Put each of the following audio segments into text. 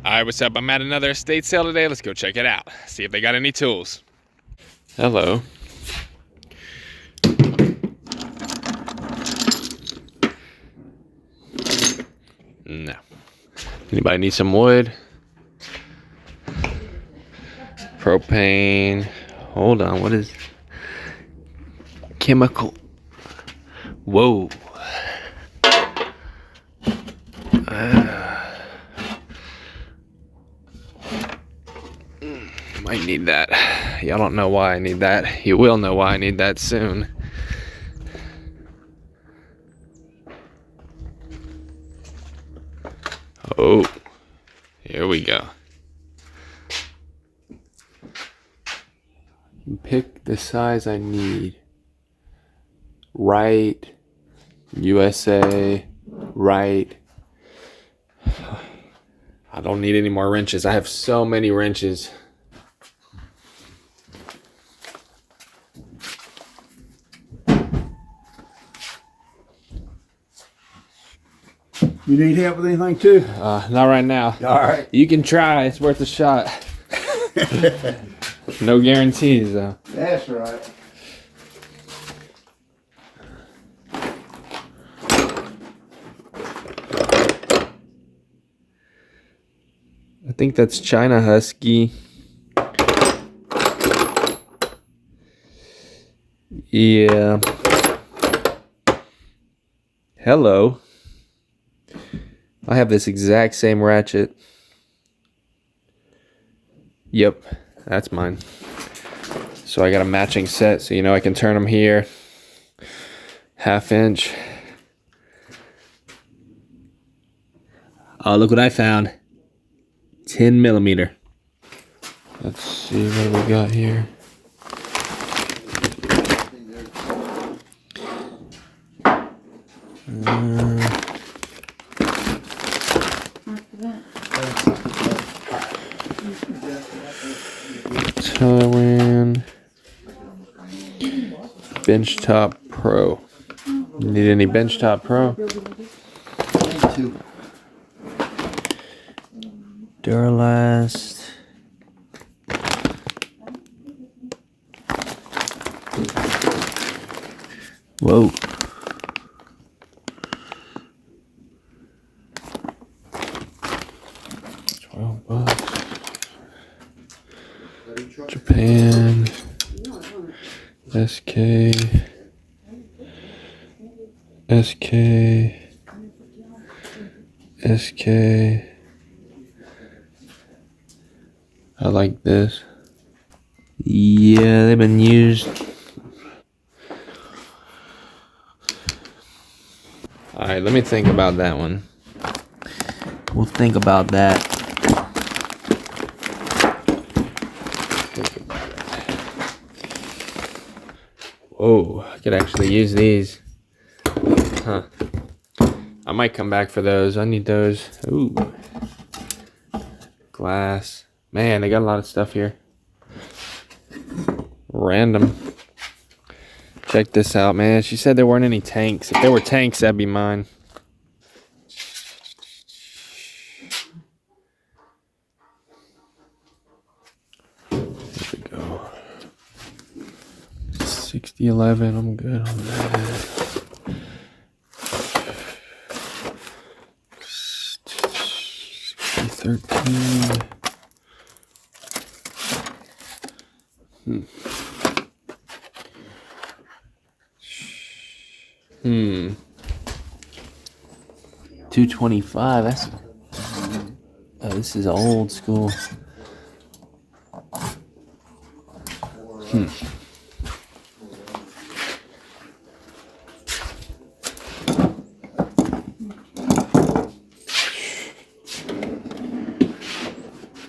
Alright, what's up? I'm at another estate sale today. Let's go check it out. See if they got any tools. Hello. No. Anybody need some wood? Propane. Hold on, what is chemical? Whoa. Might need that. Y'all don't know why I need that. You will know why I need that soon. Oh, here we go. Pick the size I need. Right, USA, right. I don't need any more wrenches. I have so many wrenches. You need help with anything too? Not right now. All right. You can try. It's worth a shot. No guarantees, though. That's right. I think that's China Husky. Yeah. Hello. I have this exact same ratchet. Yep, that's mine. So I got a matching set, so you know I can turn them here. 1/2 inch. Oh, look what I found. 10 millimeter. Let's see what we got here. Thailand Benchtop Pro. Need any Benchtop Pro? Duralast. Whoa. $12. Japan. SK. I like this. Yeah, they've been used. Alright, let me think about that one. We'll think about that. Whoa, I could actually use these. Huh. I might come back for those. I need those. Ooh. Glass. Man, they got a lot of stuff here. Random. Check this out, man. She said there weren't any tanks. If there were tanks, that'd be mine. Here we go. 6011, I'm good on that. 13. 225. That's. Oh, this is old school.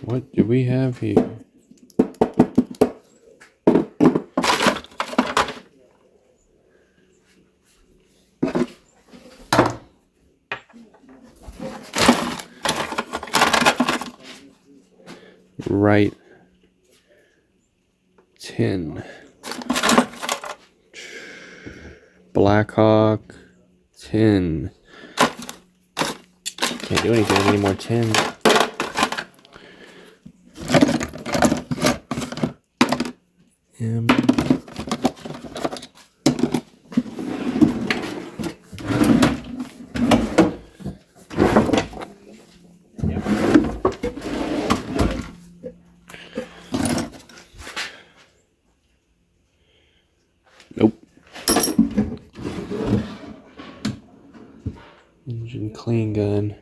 What do we have here? Right 10. Blackhawk 10. Can't do anything with any more 10s. clean gun.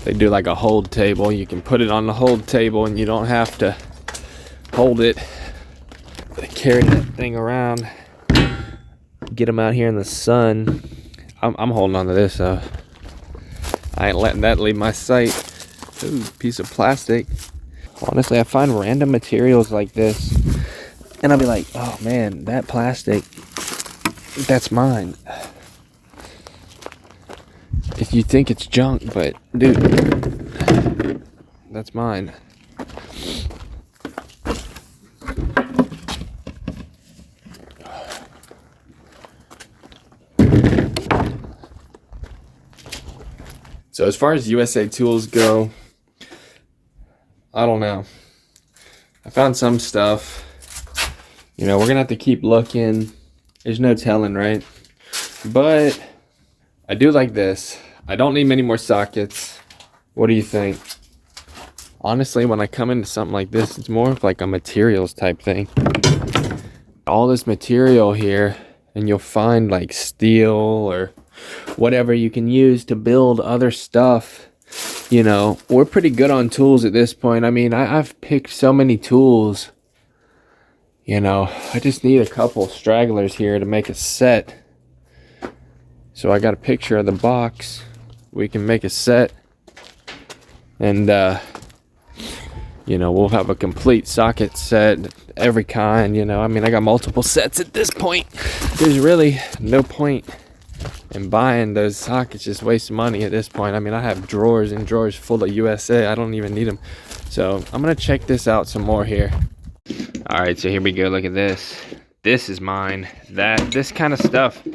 They do like a hold table. You can put it on the hold table and you don't have to hold it. They carry that thing around. Get them out here in the sun. I'm holding on to this though. I ain't letting that leave my sight. Ooh, piece of plastic. Honestly, I find random materials like this and I'll be like, oh man, that plastic, that's mine. If you think it's junk, but dude, that's mine. So as far as USA tools go, I don't know. I found some stuff. You know, we're gonna have to keep looking. There's no telling, right? But I do like this. I don't need many more sockets. What do you think? Honestly, when I come into something like this, it's more of like a materials type thing. All this material here, and you'll find like steel or whatever you can use to build other stuff. You know, we're pretty good on tools at this point. I mean, I've picked so many tools. You know, I just need a couple stragglers here to make a set. So I got a picture of the box. We can make a set. And, you know, we'll have a complete socket set, every kind, you know. I mean, I got multiple sets at this point. There's really no point in buying those sockets, just waste money at this point. I mean, I have drawers and drawers full of USA. I don't even need them. So I'm going to check this out some more here. All right, so here we go. Look at this. This is mine. This kind of stuff.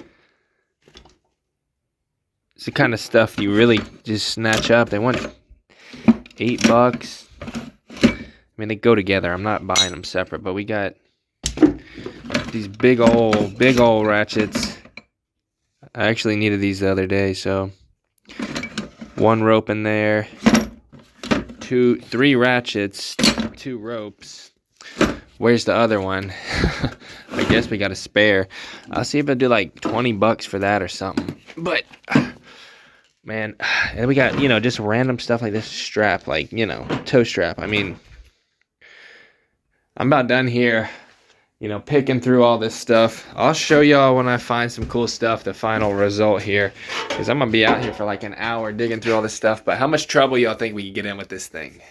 It's the kind of stuff you really just snatch up. They want $8. I mean, they go together. I'm not buying them separate, but we got these big old ratchets. I actually needed these the other day, so one rope in there, three ratchets, 2 ropes. Where's the other one? I guess we got a spare. I'll see if I do like $20 for that or something. But man, and we got, you know, just random stuff like this strap, like, you know, toe strap. I mean, I'm about done here, you know, picking through all this stuff. I'll show y'all when I find some cool stuff, the final result here, because I'm gonna be out here for like an hour digging through all this stuff. But how much trouble y'all think we can get in with this thing?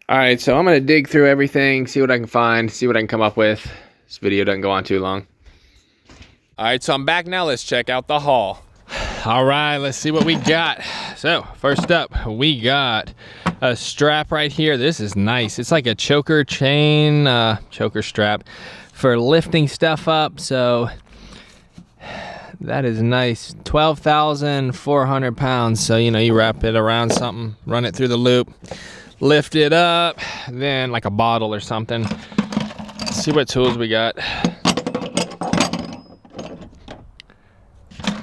All right, so I'm gonna dig through everything, see what I can find, see what I can come up with. This video doesn't go on too long. All right, so I'm back now. Let's check out the haul. All right, let's see what we got. So first up, we got a strap right here. This is nice. It's like a choker chain, choker strap for lifting stuff up. So that is nice. 12,400 pounds. So, you know, you wrap it around something, run it through the loop, lift it up, then like a bottle or something. Let's see what tools we got.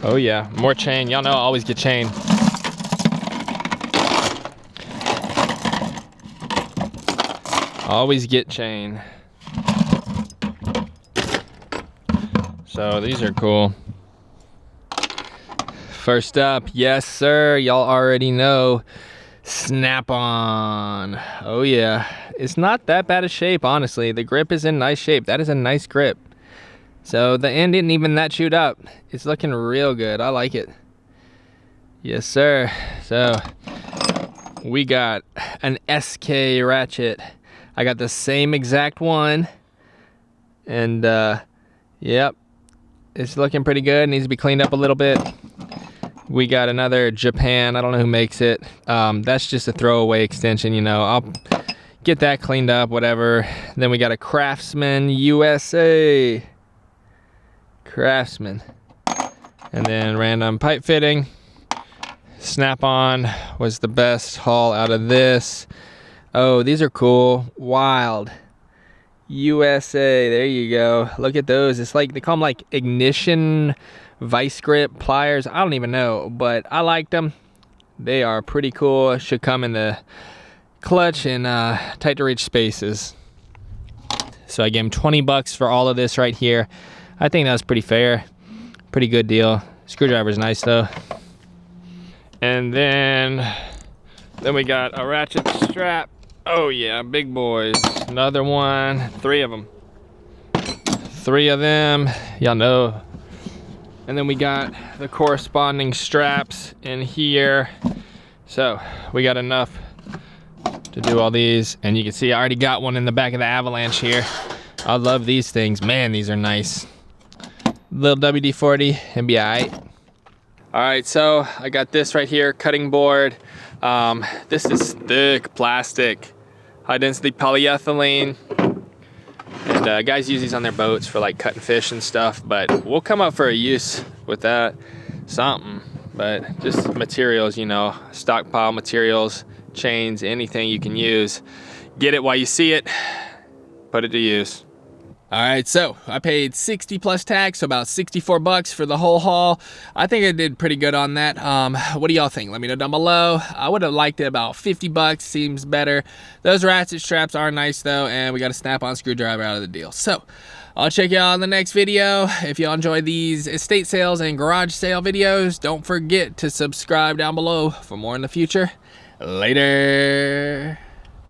Oh yeah, more chain. Y'all know I always get chain. Always get chain. So these are cool. First up, yes sir, y'all already know, Snap-on. Oh yeah, it's not that bad a shape, honestly. The grip is in nice shape. That is a nice grip. So the end isn't even that chewed up. It's looking real good. I like it. Yes sir. So we got an SK ratchet. I got the same exact one, and yep, it's looking pretty good. Needs to be cleaned up a little bit. We got another Japan. I don't know who makes it. That's just a throwaway extension, you know. I'll get that cleaned up, whatever. Then we got a Craftsman USA. Craftsman. And then random pipe fitting. Snap-on was the best haul out of this. Oh, these are cool. Wild. USA, there you go. Look at those. It's like, they call them like ignition vice grip pliers. I don't even know, but I liked them. They are pretty cool. Should come in the clutch and tight to reach spaces. So I gave him 20 bucks for all of this right here. I think that was pretty fair. Pretty good deal. Screwdriver's nice though. And then we got a ratchet strap. Oh yeah, big boys. Another one, 3 of them. 3 of them, y'all know. And then we got the corresponding straps in here. So we got enough to do all these. And you can see I already got one in the back of the Avalanche here. I love these things. Man, these are nice. Little WD-40 and be all right. All right, so I got this right here, cutting board. This is thick plastic, high density polyethylene. And guys use these on their boats for like cutting fish and stuff, but we'll come up for a use with that, something. But just materials, you know, stockpile materials, chains, anything you can use. Get it while you see it, put it to use. All right, so I paid 60 plus tax, so about 64 bucks for the whole haul. I think I did pretty good on that. What do y'all think? Let me know down below. I would have liked it about 50 bucks, seems better. Those ratchet straps are nice though, and we got a snap-on screwdriver out of the deal. So I'll check y'all in the next video. If y'all enjoy these estate sales and garage sale videos, don't forget to subscribe down below for more in the future. Later.